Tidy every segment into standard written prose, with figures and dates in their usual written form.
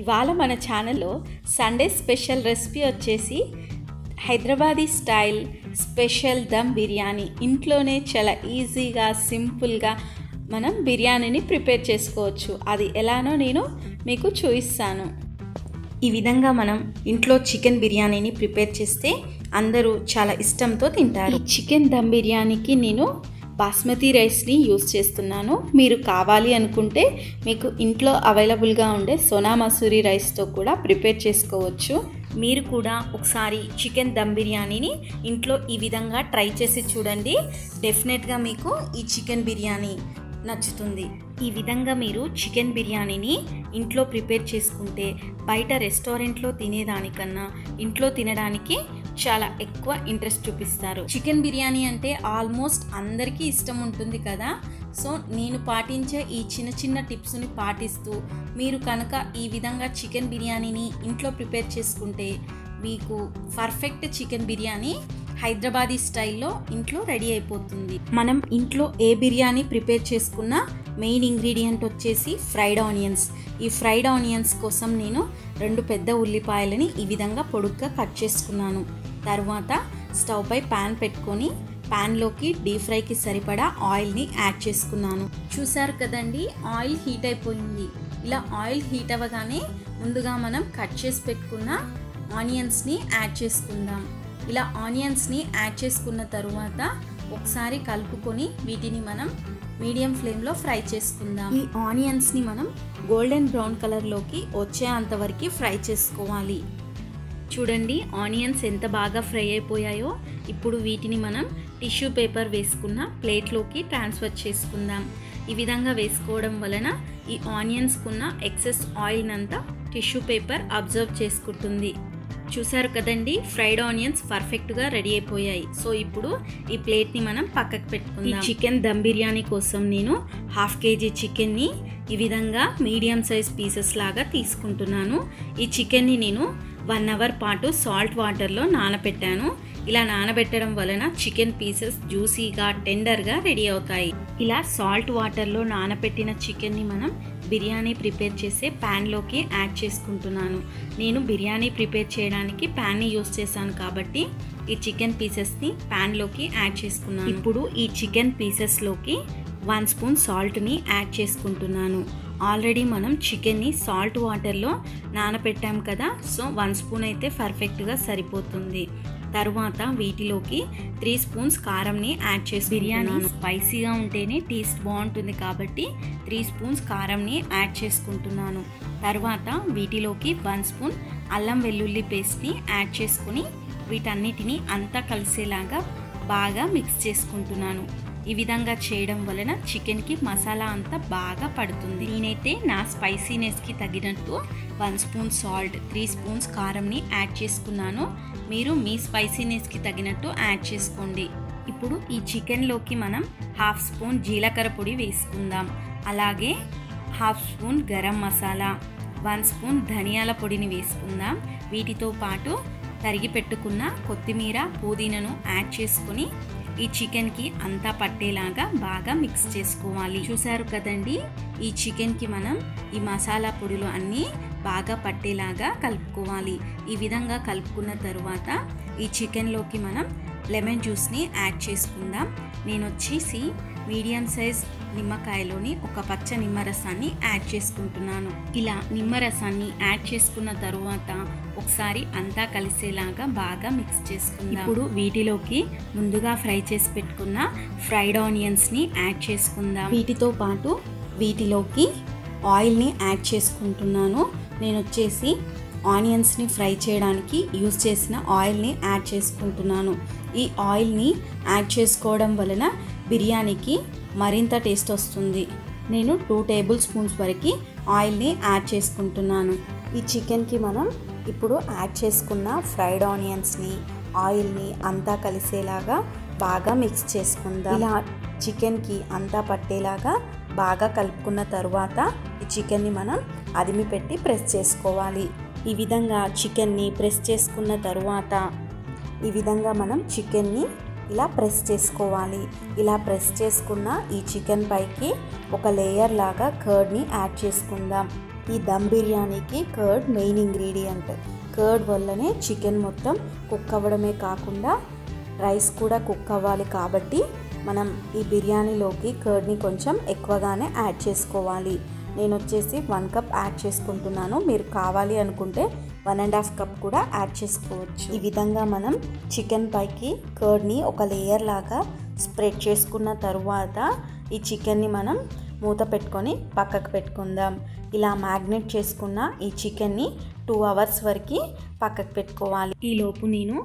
ఇవాళ మన ఛానల్లో సండే స్పెషల్ రెసిపీ వచ్చేసి హైదరాబాదీ స్టైల్ స్పెషల్ దమ్ బిర్యానీ. ఇంట్లోనే చాలా ఈజీగా సింపుల్గా మనం బిర్యానీని ప్రిపేర్ చేసుకోవచ్చు. అది ఎలానో నేను మీకు చూపిస్తాను. ఈ విధంగా మనం ఇంట్లో చికెన్ బిర్యానీని ప్రిపేర్ చేస్తే అందరూ చాలా ఇష్టంతో తింటారు. ఈ చికెన్ దమ్ బిర్యానీకి నేను బాస్మతి రైస్ని యూస్ చేస్తున్నాను. మీరు కావాలి అనుకుంటే మీకు ఇంట్లో అవైలబుల్గా ఉండే సోనా మసూరి రైస్తో కూడా ప్రిపేర్ చేసుకోవచ్చు. మీరు కూడా ఒకసారి చికెన్ దమ్ బిర్యానీని ఇంట్లో ఈ విధంగా ట్రై చేసి చూడండి. డెఫినెట్గా మీకు ఈ చికెన్ బిర్యానీ నచ్చుతుంది. ఈ విధంగా మీరు చికెన్ బిర్యానీని ఇంట్లో ప్రిపేర్ చేసుకుంటే బయట రెస్టారెంట్లో తినేదానికన్నా ఇంట్లో తినడానికి చాలా ఎక్కువ ఇంట్రెస్ట్ చూపిస్తారు. చికెన్ బిర్యానీ అంటే ఆల్మోస్ట్ అందరికీ ఇష్టం ఉంటుంది కదా. సో నేను పాటించే ఈ చిన్న చిన్న టిప్స్ని పాటిస్తూ మీరు కనుక ఈ విధంగా చికెన్ బిర్యానీని ఇంట్లో ప్రిపేర్ చేసుకుంటే మీకు పర్ఫెక్ట్ చికెన్ బిర్యానీ హైదరాబాదీ స్టైల్లో ఇంట్లో రెడీ అయిపోతుంది. మనం ఇంట్లో ఏ బిర్యానీ ప్రిపేర్ చేసుకున్నా మెయిన్ ఇంగ్రీడియంట్ వచ్చేసి ఫ్రైడ్ ఆనియన్స్. ఈ ఫ్రైడ్ ఆనియన్స్ కోసం నేను 2 పెద్ద ఉల్లిపాయలని ఈ విధంగా పొడుగ్గా కట్ చేసుకున్నాను. తర్వాత స్టవ్ పై ప్యాన్ పెట్టుకొని ప్యాన్లోకి డీప్ ఫ్రైకి సరిపడా ఆయిల్ని యాడ్ చేసుకున్నాను. చూసారు కదండి, ఆయిల్ హీట్ అయిపోయింది. ఇలా ఆయిల్ హీట్ అవ్వగానే ముందుగా మనం కట్ చేసి పెట్టుకున్న ఆనియన్స్ని యాడ్ చేసుకుందాం. ఇలా ఆనియన్స్ని యాడ్ చేసుకున్న తరువాత ఒకసారి కలుపుకొని వీటిని మనం మీడియం ఫ్లేమ్లో ఫ్రై చేసుకుందాం. ఈ ఆనియన్స్ని మనం గోల్డెన్ బ్రౌన్ కలర్లోకి వచ్చేంతవరకు ఫ్రై చేసుకోవాలి. చూడండి ఆనియన్స్ ఎంత బాగా ఫ్రై అయిపోయాయో. ఇప్పుడు వీటిని మనం టిష్యూ పేపర్ వేసుకున్న ప్లేట్లోకి ట్రాన్స్ఫర్ చేసుకుందాం. ఈ విధంగా వేసుకోవడం వలన ఈ ఆనియన్స్కున్న ఎక్సెస్ ఆయిల్ అంతా టిష్యూ పేపర్ అబ్జర్వ్ చేసుకుంటుంది. చూసారు కదండి, ఫ్రైడ్ ఆనియన్స్ పర్ఫెక్ట్గా రెడీ అయిపోయాయి. సో ఇప్పుడు ఈ ప్లేట్ని మనం పక్కకు పెట్టుకుందాం. ఈ చికెన్ దమ్ బిర్యానీ కోసం నేను 1/2 kg చికెన్ని ఈ విధంగా మీడియం సైజ్ పీసెస్ లాగా తీసుకుంటున్నాను. ఈ చికెన్ని నేను 1 hour పాటు సాల్ట్ వాటర్లో నానబెట్టాను. ఇలా నానబెట్టడం వలన చికెన్ పీసెస్ జ్యూసీగా టెండర్గా రెడీ అవుతాయి. ఇలా సాల్ట్ వాటర్లో నానబెట్టిన చికెన్ని మనం బిర్యానీ ప్రిపేర్ చేసే ప్యాన్లోకి యాడ్ చేసుకుంటున్నాను. నేను బిర్యానీ ప్రిపేర్ చేయడానికి ప్యాన్ని యూస్ చేశాను కాబట్టి ఈ చికెన్ పీసెస్ని ప్యాన్లోకి యాడ్ చేసుకున్నాను. ఇప్పుడు ఈ చికెన్ పీసెస్లోకి 1 స్పూన్ సాల్ట్ని యాడ్ చేసుకుంటున్నాను. ఆల్రెడీ మనం చికెన్ని సాల్ట్ వాటర్లో నానబెట్టాం కదా, సో 1 స్పూన్ అయితే పర్ఫెక్ట్గా సరిపోతుంది. తర్వాత వీటిలోకి 3 స్పూన్స్ కారంని యాడ్ చేసి, బిర్యానీ స్పైసీగా ఉంటేనే టేస్ట్ బాగుంటుంది కాబట్టి 3 స్పూన్స్ కారంని యాడ్ చేసుకుంటున్నాను. తర్వాత వీటిలోకి 1 స్పూన్ అల్లం వెల్లుల్లి పేస్ట్ని యాడ్ చేసుకుని వీటన్నిటిని అంతా కలిసేలాగా బాగా మిక్స్ చేసుకుంటున్నాను. ఈ విధంగా చేయడం వలన చికెన్కి మసాలా అంతా బాగా పడుతుంది. నేనైతే నా స్పైసీనెస్కి తగినట్టు 1 స్పూన్ సాల్ట్, 3 స్పూన్స్ కారంని యాడ్ చేసుకున్నాను. మీరు మీ స్పైసీనెస్కి తగినట్టు యాడ్ చేసుకోండి. ఇప్పుడు ఈ చికెన్లోకి మనం 1/2 స్పూన్ జీలకర్ర పొడి వేసుకుందాం. అలాగే 1/2 స్పూన్ గరం మసాలా, 1 స్పూన్ ధనియాల పొడిని వేసుకుందాం. వీటితో పాటు తరిగి పెట్టుకున్న కొత్తిమీర, పుదీనాను యాడ్ చేసుకొని ఈ చికెన్కి అంతా పట్టేలాగా బాగా మిక్స్ చేసుకోవాలి. చూసారు కదండి, ఈ చికెన్కి మనం ఈ మసాలా పొడులు అన్నీ బాగా పట్టేలాగా కలుపుకోవాలి. ఈ విధంగా కలుపుకున్న తర్వాత ఈ చికెన్లోకి మనం లెమన్ జ్యూస్ని యాడ్ చేసుకుందాం. నేను వచ్చేసి మీడియం సైజ్ నిమ్మకాయలోని ఒక పచ్చ నిమ్మరసాన్ని యాడ్ చేసుకుంటున్నాను. ఇలా నిమ్మరసాన్ని యాడ్ చేసుకున్న తరువాత ఒకసారి అంతా కలిసేలాగా బాగా మిక్స్ చేసుకుందాం. ఇప్పుడు వీటిలోకి ముందుగా ఫ్రై చేసి పెట్టుకున్న ఫ్రైడ్ ఆనియన్స్ని యాడ్ చేసుకుందాం. వీటితో పాటు వీటిలోకి ఆయిల్ని యాడ్ చేసుకుంటున్నాను. నేను వచ్చేసి ఆనియన్స్ని ఫ్రై చేయడానికి యూస్ చేసిన ఆయిల్ని యాడ్ చేసుకుంటున్నాను. ఈ ఆయిల్ని యాడ్ చేసుకోవడం వలన బిర్యానీకి మరింత టేస్ట్ వస్తుంది. నేను 2 టేబుల్ స్పూన్స్ వరకు ఆయిల్ని యాడ్ చేసుకుంటున్నాను. ఈ చికెన్కి మనం ఇప్పుడు యాడ్ చేసుకున్న ఫ్రైడ్ ఆనియన్స్ని, ఆయిల్ని అంతా కలిసేలాగా బాగా మిక్స్ చేసుకుందాం. ఇలా చికెన్కి అంతా పట్టేలాగా బాగా కలుపుకున్న తర్వాత ఈ చికెన్ని మనం అదిమి పెట్టి ప్రెస్ చేసుకోవాలి. ఈ విధంగా చికెన్ని ప్రెస్ చేసుకున్న తరువాత ఈ విధంగా మనం చికెన్ని ఇలా ప్రెస్ చేసుకోవాలి. ఇలా ప్రెస్ చేసుకున్న ఈ చికెన్ పైకి ఒక లేయర్ లాగా కర్డ్ని యాడ్ చేసుకుందాం. ఈ దమ్ బిర్యానీకి కర్డ్ మెయిన్ ఇంగ్రీడియంట్. కర్డ్ వల్లనే చికెన్ మొత్తం కుక్ అవ్వడమే కాకుండా రైస్ కూడా కుక్ అవ్వాలి. కాబట్టి మనం ఈ బిర్యానీలోకి కర్డ్ని కొంచెం ఎక్కువగానే యాడ్ చేసుకోవాలి. నేను వచ్చేసి 1 కప్ యాడ్ చేసుకుంటున్నాను. మీరు కావాలి అనుకుంటే 1.5 కప్ కూడా యాడ్ చేసుకోవచ్చు. ఈ విధంగా మనం చికెన్ పైకి కర్డ్ని ఒక లేయర్ లాగా స్ప్రెడ్ చేసుకున్న తరువాత ఈ చికెన్ని మనం మూత పెట్టుకొని పక్కకు పెట్టుకుందాం. ఇలా మ్యాగ్నేట్ చేసుకున్న ఈ చికెన్ని 2 అవర్స్ వరకు పక్కకు పెట్టుకోవాలి. ఈలోపు నేను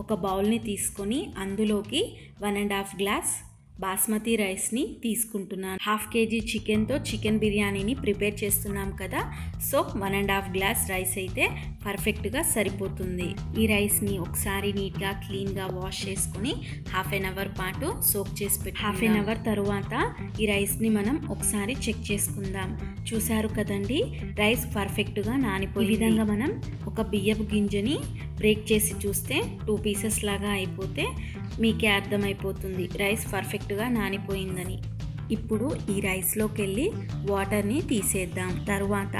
ఒక బౌల్ని తీసుకొని అందులోకి 1.5 గ్లాస్ బాస్మతి రైస్ని తీసుకుంటున్నాను. 1/2 kg చికెన్తో చికెన్ బిర్యానీని ప్రిపేర్ చేస్తున్నాం కదా, సో 1.5 గ్లాస్ రైస్ అయితే పర్ఫెక్ట్గా సరిపోతుంది. ఈ రైస్ని ఒకసారి నీట్గా క్లీన్గా వాష్ చేసుకొని 1/2 అవర్ పాటు సోక్ చేసి పెట్టి 1/2 అవర్ తరువాత ఈ రైస్ని మనం ఒకసారి చెక్ చేసుకుందాం. చూసారు కదండి, రైస్ పర్ఫెక్ట్గా నానిపోయి. ఈ విధంగా మనం ఒక బియ్యపు గింజని బ్రేక్ చేసి చూస్తే 2 పీసెస్ లాగా అయిపోతే మీకే అర్థమైపోతుంది రైస్ పర్ఫెక్ట్గా నానిపోయిందని. ఇప్పుడు ఈ రైస్లోకి వెళ్ళి వాటర్ని తీసేద్దాం. తర్వాత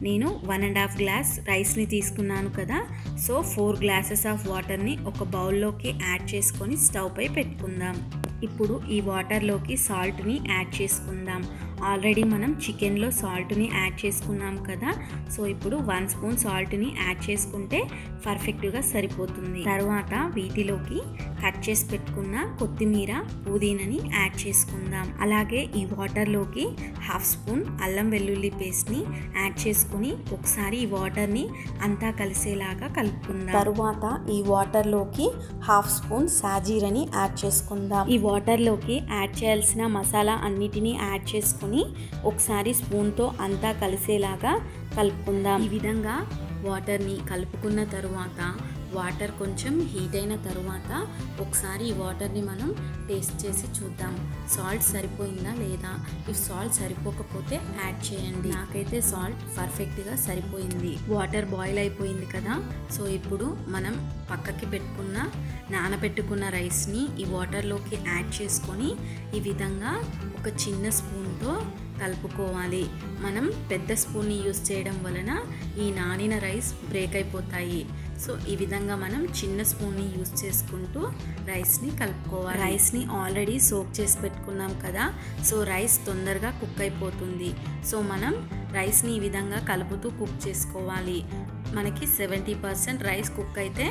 నేను 1.5 గ్లాస్ రైస్ని తీసుకున్నాను కదా, సో 4 గ్లాసెస్ ఆఫ్ వాటర్ని ఒక బౌల్లోకి యాడ్ చేసుకొని స్టవ్ పై పెట్టుకుందాం. ఇప్పుడు ఈ వాటర్లోకి సాల్ట్ని యాడ్ చేసుకుందాం. ఆల్రెడీ మనం చికెన్లో సాల్ట్ని యాడ్ చేసుకున్నాం కదా, సో ఇప్పుడు 1 స్పూన్ సాల్ట్ని యాడ్ చేసుకుంటే పర్ఫెక్ట్గా సరిపోతుంది. తర్వాత వీటిలోకి కట్ చేసి పెట్టుకున్న కొత్తిమీర, పుదీనాని యాడ్ చేసుకుందాం. అలాగే ఈ వాటర్లోకి 1/2 స్పూన్ అల్లం వెల్లుల్లి పేస్ట్ని యాడ్ చేసుకుని ఒకసారి ఈ వాటర్ని అంతా కలిసేలాగా కలుపుకుందాం. తరువాత ఈ వాటర్లోకి 1/2 స్పూన్ సాజీరని యాడ్ చేసుకుందాం. ఈ వాటర్లోకి యాడ్ చేయాల్సిన మసాలా అన్నిటినీ యాడ్ చేసుకుని ఒకసారి స్పూన్తో అంతా కలిసేలాగా కలుపుకుందాం. ఈ విధంగా వాటర్ని కలుపుకున్న తరువాత వాటర్ కొంచెం హీట్ అయిన తరువాత ఒకసారి ఈ వాటర్ని మనం టేస్ట్ చేసి చూద్దాం, సాల్ట్ సరిపోయిందా లేదా. ఇఫ్ సాల్ట్ సరిపోకపోతే యాడ్ చేయండి. నాకైతే సాల్ట్ పర్ఫెక్ట్గా సరిపోయింది. వాటర్ బాయిల్ అయిపోయింది కదా, సో ఇప్పుడు మనం పక్కకి పెట్టుకున్న నానబెట్టుకున్న రైస్ని ఈ వాటర్లోకి యాడ్ చేసుకొని ఈ విధంగా ఒక చిన్న స్పూన్తో కలుపుకోవాలి. మనం పెద్ద స్పూన్ని యూస్ చేయడం వలన ఈ నానిన రైస్ బ్రేక్ అయిపోతాయి. సో ఈ విధంగా మనం చిన్న స్పూన్ని యూస్ చేసుకుంటూ రైస్ని కలుపుకోవాలి. రైస్ని ఆల్రెడీ సోక్ చేసి పెట్టుకున్నాం కదా, సో రైస్ తొందరగా కుక్ అయిపోతుంది. సో మనం రైస్ని ఈ విధంగా కలుపుతూ కుక్ చేసుకోవాలి. మనకి 70% రైస్ కుక్ అయితే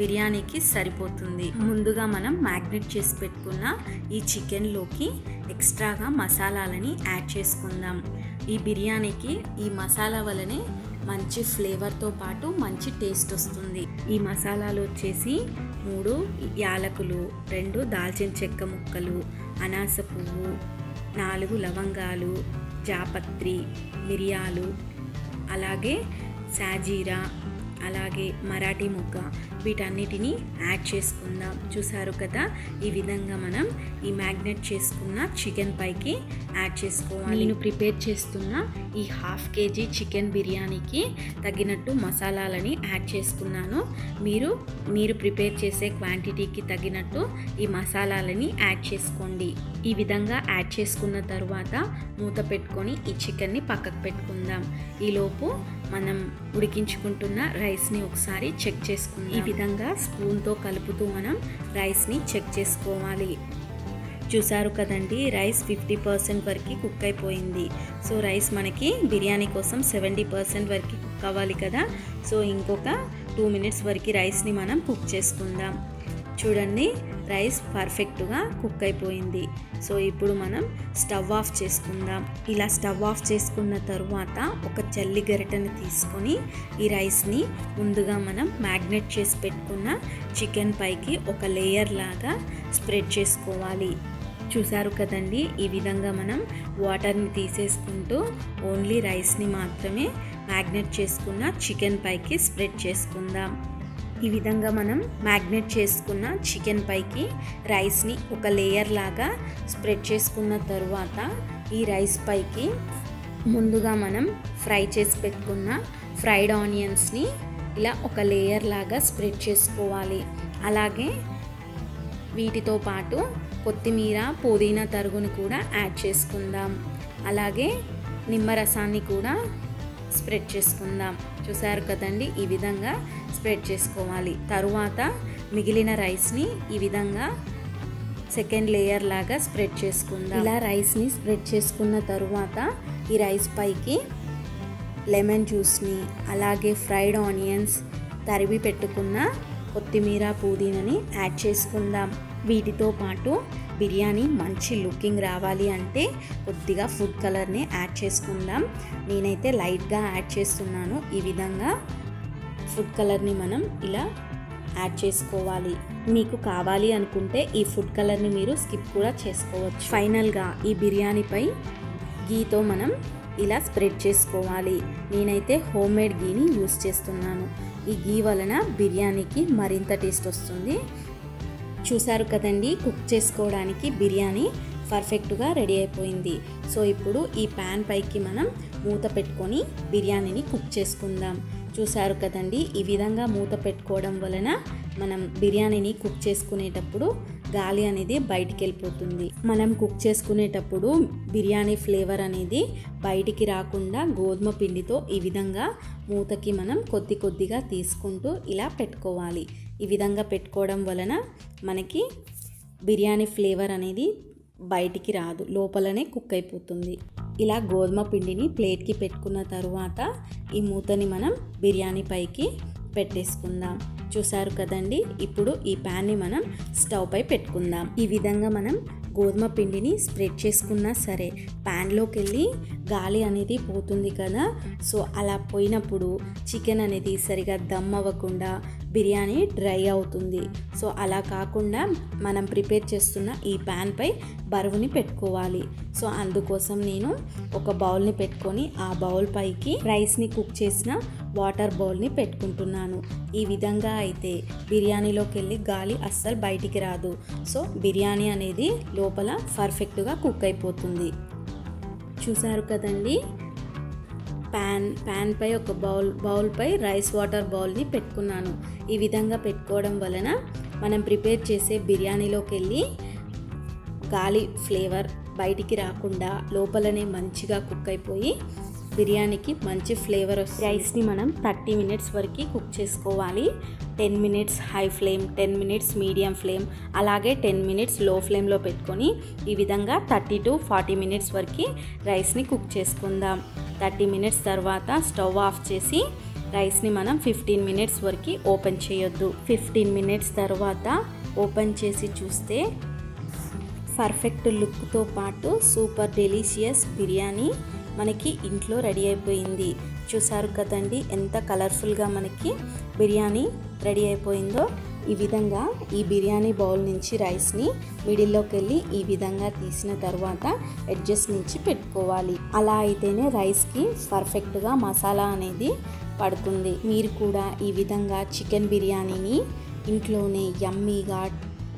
బిర్యానీకి సరిపోతుంది. ముందుగా మనం మ్యాగ్నేట్ చేసి పెట్టుకున్న ఈ చికెన్లోకి ఎక్స్ట్రాగా మసాలాలని యాడ్ చేసుకుందాం. ఈ బిర్యానీకి ఈ మసాలా వల్లనే మంచి ఫ్లేవర్తో పాటు మంచి టేస్ట్ వస్తుంది. ఈ మసాలాలు వచ్చేసి 3 యాలకులు, 2 దాల్చిన చెక్క ముక్కలు, అనాస పువ్వు, 4 లవంగాలు, జాపత్రి, మిరియాలు, అలాగే సాజీరా, అలాగే మరాఠీ ముగ్గ, వీటన్నిటిని యాడ్ చేసుకుందాం. చూసారు కదా, ఈ విధంగా మనం ఈ మ్యాగ్నేట్ చేసుకున్న చికెన్ పైకి యాడ్ చేసుకోవాలి. నేను ప్రిపేర్ చేస్తున్న ఈ 1/2 kg చికెన్ బిర్యానీకి తగినట్టు మసాలాలని యాడ్ చేసుకున్నాను. మీరు ప్రిపేర్ చేసే క్వాంటిటీకి తగినట్టు ఈ మసాలాలని యాడ్ చేసుకోండి. ఈ విధంగా యాడ్ చేసుకున్న తర్వాత మూత పెట్టుకొని ఈ చికెన్ని పక్కకు పెట్టుకుందాం. ఈలోపు మనం ఉడికించుకుంటున్న రైస్ని ఒకసారి చెక్ చేసుకుందాం. ఈ విధంగా స్పూన్తో కలుపుతూ మనం రైస్ని చెక్ చేసుకోవాలి. చూసారు కదండి, రైస్ 50% వరకు కుక్ అయిపోయింది. సో రైస్ మనకి బిర్యానీ కోసం 70% వరకు కుక్ అవ్వాలి కదా, సో ఇంకొక 2 మినిట్స్ వరకు రైస్ని మనం కుక్ చేసుకుందాం. చూడండి, రైస్ పర్ఫెక్ట్గా కుక్ అయిపోయింది. సో ఇప్పుడు మనం స్టవ్ ఆఫ్ చేసుకుందాం. ఇలా స్టవ్ ఆఫ్ చేసుకున్న తరువాత ఒక జల్లి గరిటెని తీసుకొని ఈ రైస్ని ముందుగా మనం మ్యాగ్నేట్ చేసి పెట్టుకున్న చికెన్ పైకి ఒక లేయర్ లాగా స్ప్రెడ్ చేసుకోవాలి. చూసారు కదండి, ఈ విధంగా మనం వాటర్ని తీసేసుకుంటూ ఓన్లీ రైస్ని మాత్రమే మ్యాగ్నేట్ చేసుకున్న చికెన్ పైకి స్ప్రెడ్ చేసుకుందాం. ఈ విధంగా మనం మ్యాగ్నేట్ చేసుకున్న చికెన్ పైకి రైస్ని ఒక లేయర్ లాగా స్ప్రెడ్ చేసుకున్న తరువాత ఈ రైస్ పైకి ముందుగా మనం ఫ్రై చేసి పెట్టుకున్న ఫ్రైడ్ ఆనియన్స్ని ఇలా ఒక లేయర్ లాగా స్ప్రెడ్ చేసుకోవాలి. అలాగే వీటితో పాటు కొత్తిమీర, పుదీనా తరుగుని కూడా యాడ్ చేసుకుందాం. అలాగే నిమ్మరసాన్ని కూడా స్ప్రెడ్ చేసుకుందాం. చూసారు కదండి, ఈ విధంగా స్ప్రెడ్ చేసుకోవాలి. తరువాత మిగిలిన రైస్ని ఈ విధంగా సెకండ్ లేయర్ లాగా స్ప్రెడ్ చేసుకుందాం. ఇలా రైస్ని స్ప్రెడ్ చేసుకున్న తరువాత ఈ రైస్ పైకి లెమన్ జ్యూస్ని, అలాగే ఫ్రైడ్ ఆనియన్స్, తరిగి పెట్టుకున్న కొత్తిమీర, పుదీనాని యాడ్ చేసుకుందాం. వీటితో పాటు బిర్యానీ మంచి లుకింగ్ రావాలి అంటే కొద్దిగా ఫుడ్ కలర్ని యాడ్ చేసుకుందాం. నేనైతే లైట్గా యాడ్ చేస్తున్నాను. ఈ విధంగా ఫుడ్ కలర్ని మనం ఇలా యాడ్ చేసుకోవాలి. మీకు కావాలి అనుకుంటే ఈ ఫుడ్ కలర్ని మీరు స్కిప్ కూడా చేసుకోవచ్చు. ఫైనల్గా ఈ బిర్యానీపై గీతో మనం ఇలా స్ప్రెడ్ చేసుకోవాలి. నేనైతే హోమ్ మేడ్ గీని యూస్ చేస్తున్నాను. ఈ గీ వలన బిర్యానీకి మరింత టేస్ట్ వస్తుంది. చూసారు కదండి, కుక్ చేసుకోవడానికి బిర్యానీ పర్ఫెక్ట్గా రెడీ అయిపోయింది. సో ఇప్పుడు ఈ ప్యాన్ పైకి మనం మూత పెట్టుకొని బిర్యానీని కుక్ చేసుకుందాం. చూసారు కదండి, ఈ విధంగా మూత పెట్టుకోవడం వలన మనం బిర్యానీని కుక్ చేసుకునేటప్పుడు గాలి అనేది బయటికి వెళ్ళిపోతుంది. మనం కుక్ చేసుకునేటప్పుడు బిర్యానీ ఫ్లేవర్ అనేది బయటికి రాకుండా గోధుమ పిండితో ఈ విధంగా మూతకి మనం కొద్ది కొద్దిగా తీసుకుంటూ ఇలా పెట్టుకోవాలి. ఈ విధంగా పెట్టుకోవడం వలన మనకి బిర్యానీ ఫ్లేవర్ అనేది బయటికి రాదు, లోపలనే కుక్ అయిపోతుంది. ఇలా గోధుమ పిండిని ప్లేట్కి పెట్టుకున్న తరువాత ఈ మూతని మనం బిర్యానీ పైకి పెట్టేసుకుందాం. చూసారు కదండి, ఇప్పుడు ఈ ప్యాన్ని మనం స్టవ్ పై పెట్టుకుందాం. ఈ విధంగా మనం గోధుమ పిండిని స్ప్రెడ్ చేసుకున్నా సరే ప్యాన్లోకి వెళ్ళి గాలి అనేది పోతుంది కదా. సో అలా పోయినప్పుడు చికెన్ అనేది సరిగా దమ్ అవ్వకుండా బిర్యానీ డ్రై అవుతుంది. సో అలా కాకుండా మనం ప్రిపేర్ చేస్తున్న ఈ ప్యాన్ పై బరువుని పెట్టుకోవాలి. సో అందుకోసం నేను ఒక బౌల్ని పెట్టుకొని ఆ బౌల్ పైకి రైస్ని కుక్ చేసిన వాటర్ బౌల్ని పెట్టుకుంటున్నాను. ఈ విధంగా అయితే బిర్యానీలోకి వెళ్ళి గాలి అస్సలు బయటికి రాదు. సో బిర్యానీ అనేది లోపల పర్ఫెక్ట్గా కుక్ అయిపోతుంది. చూసారు కదండి, ప్యాన్ పై ఒక బౌల్ పై రైస్ వాటర్ బౌల్ని పెట్టుకున్నాను. ఈ విధంగా పెట్టుకోవడం వలన మనం ప్రిపేర్ చేసే బిర్యానీలోకి వెళ్ళి గాలి ఫ్లేవర్ బయటికి రాకుండా లోపలనే మంచిగా కుక్ అయిపోయి బిర్యానీకి మంచి ఫ్లేవర్ వస్తుంది. రైస్ని మనం 30 మినిట్స్ వరకు కుక్ చేసుకోవాలి. 10 minutes high flame, 10 minutes medium flame, అలాగే 10 మినిట్స్ లో ఫ్లేమ్లో పెట్టుకొని ఈ విధంగా 30 to 40 మినిట్స్ వరకు రైస్ని కుక్ చేసుకుందాం. 30 మినిట్స్ తర్వాత స్టవ్ ఆఫ్ చేసి రైస్ని మనం 15 మినిట్స్ వరకు ఓపెన్ చేయొద్దు. 15 మినిట్స్ తర్వాత ఓపెన్ చేసి చూస్తే పర్ఫెక్ట్ లుక్తో పాటు సూపర్ డెలీషియస్ బిర్యానీ మనకి ఇంట్లో రెడీ అయిపోయింది. చూసారు కదండి, ఎంత కలర్ఫుల్గా మనకి బిర్యానీ రెడీ అయిపోయిందో. ఈ విధంగా ఈ బిర్యానీ బౌల్ నుంచి రైస్ని మిడిల్లోకి వెళ్ళి ఈ విధంగా తీసిన తర్వాత ఎడ్జెస్ నుంచి పెట్టుకోవాలి. అలా అయితేనే రైస్కి పర్ఫెక్ట్గా మసాలా అనేది పడుతుంది. మీరు కూడా ఈ విధంగా చికెన్ బిర్యానీని ఇంట్లోనే యమ్మీగా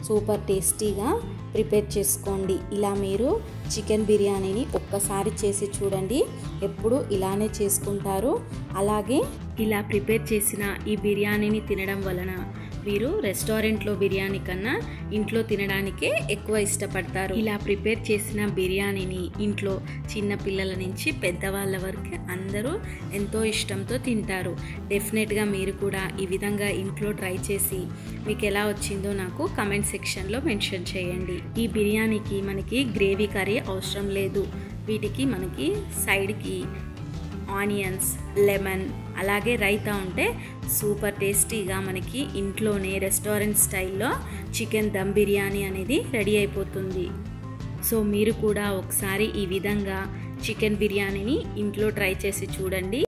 సూపర్ టేస్టీగా ప్రిపేర్ చేసుకోండి. ఇలా మీరు చికెన్ బిర్యానీని ఒక్కసారి చేసి చూడండి, ఎప్పుడు ఇలానే చేసుకుంటారు. అలాగే ఇలా ప్రిపేర్ చేసిన ఈ బిర్యానీని తినడం వలన మీరు రెస్టారెంట్లో బిర్యానీ కన్నా ఇంట్లో తినడానికే ఎక్కువ ఇష్టపడతారు. ఇలా ప్రిపేర్ చేసిన బిర్యానీని ఇంట్లో చిన్న పిల్లల నుంచి పెద్దవాళ్ళ వరకు అందరూ ఎంతో ఇష్టంతో తింటారు. డెఫినెట్గా మీరు కూడా ఈ విధంగా ఇంట్లో ట్రై చేసి మీకు ఎలా వచ్చిందో నాకు కమెంట్ సెక్షన్లో మెన్షన్ చేయండి. ఈ బిర్యానీకి మనకి గ్రేవీ కర్రీ అవసరం లేదు. వీటికి మనకి సైడ్కి ఆనియన్స్, లెమన్, అలాగే రైతా ఉంటే సూపర్ టేస్టీగా మనకి ఇంట్లోనే రెస్టారెంట్ స్టైల్లో చికెన్ దమ్ బిర్యానీ అనేది రెడీ అయిపోతుంది. సో మీరు కూడా ఒకసారి ఈ విధంగా చికెన్ బిర్యానీని ఇంట్లో ట్రై చేసి చూడండి.